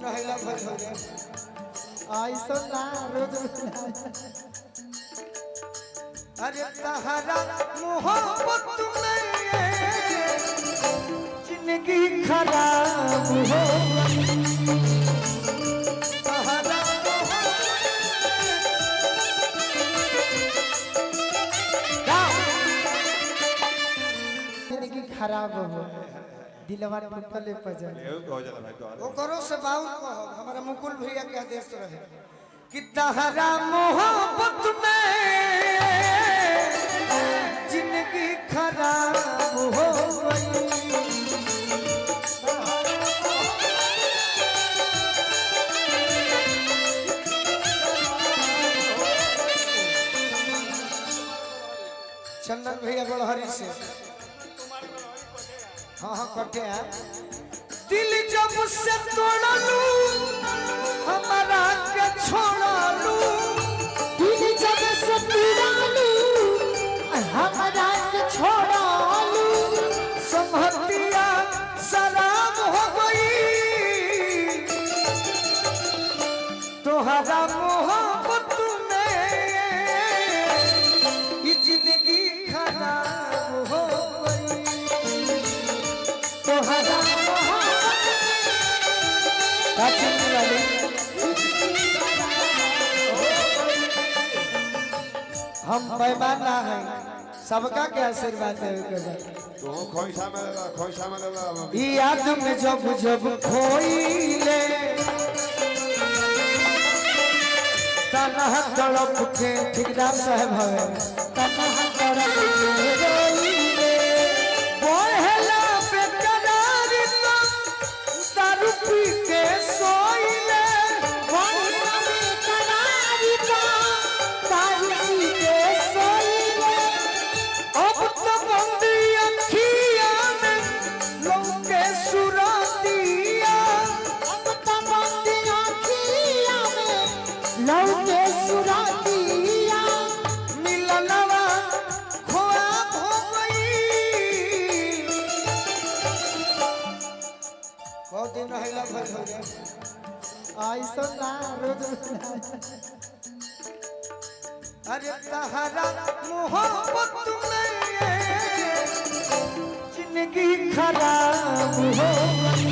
नहला भर हो गए ऐसा ना रोज अरे तहरा मोहब्बत में जिंदगी खराब हो तहरा जिंदगी खराब हो दिलवा टूटले पजल वो करो से बाउल को हमारा मुकुल भैया के आदेश रहे कि तहरा मोहब्बत में जिंदगी खराब हो गई चंदन भैया बड़हरी से हाँ हाँ कटे हैं दिल जब से तोड़ा लू हमारा के छोड़ा लू दिल जब से तोड़ा लू हमारा के छोड़ा लू संभतिया शराब हो गई तोहरा मोहब्बत में ये जिंदगी खराब हो गई तोहरा हम पैमाना है सबका के आशीर्वाद देवे के बाद तो खोइसा में याद में जब जब खोइले तनह तड़प के ठेकेदार साहब हवे तनह तड़प के रोइले बोहला बेकरारी तो दारू पी के सोइले बोहला बेकरारी तो दारू पी के सोइले अब तो बंदी अखिया में लौके सुरातिया अब तो बंदी अखिया में लौके सुरातिया मिलनवा ख्वाब हो गई बहुत दिन रहला भर हो गए ऐसा ना रोज अरे तहरा मोहब्बत में जिंदगी खराब हो गई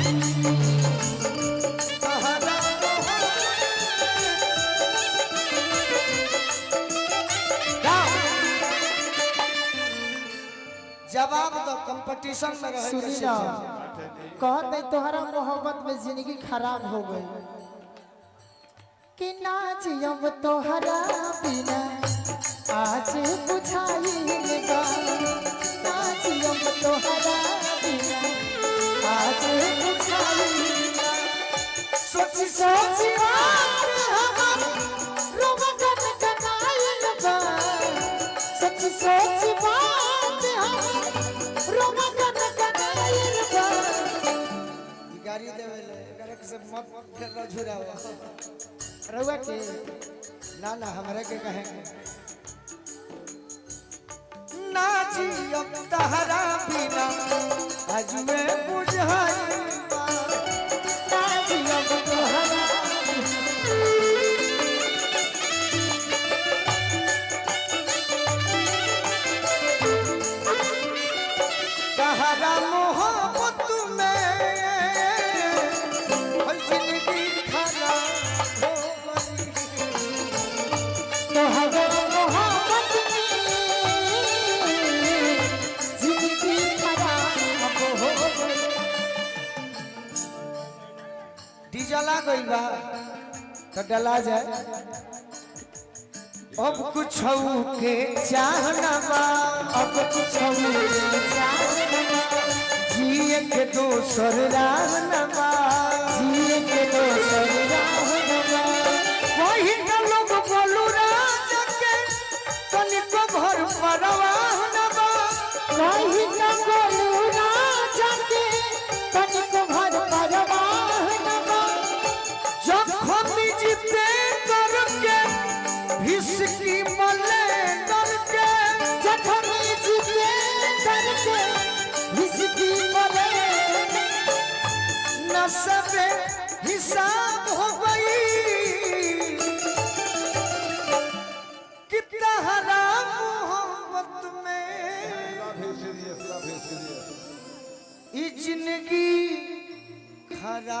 तहरा जवाब दो कंपटीशन में रहे सुनी ना कहते तोहरा मोहब्बत में जिंदगी खराब हो गई कि ना जियम तोहरा बिना आज बुझाइएगा ना जियम तोहरा बिना आज बुझाइएगा सोची सोची बात हमर रोमगन कनाइएगा सच सोची बात हमर रोमगन कनाइएगा गाड़ी देवे ले करे से मत खेल झुरावा रउआ के ना ना हमरा के कहेंगे ना जी अब तहरा बिना आज में बुझाई ना जियम तोहरा तहरा मोहब्बत में जिंदगी खराब हो गई तोहरा मोहब्बत में जिंदगी खराब हो गई डीजला गई बा तो डला जाए अब कुछ के चाहना बा अब कुछ जिए के दोसर राह न बा जिए के दोसर राह न बा वही न लोग बोलू राजा के तनिको घर परवाह न बा कहीं न बोलू राजा के तनिको घर परवाह न बा जखम जीते करके भिसकी मले करके जखम जीते करके सबे हिसाब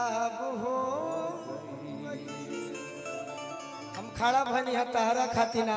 खराब हो हम खड़ा भनी है तहरा खातिना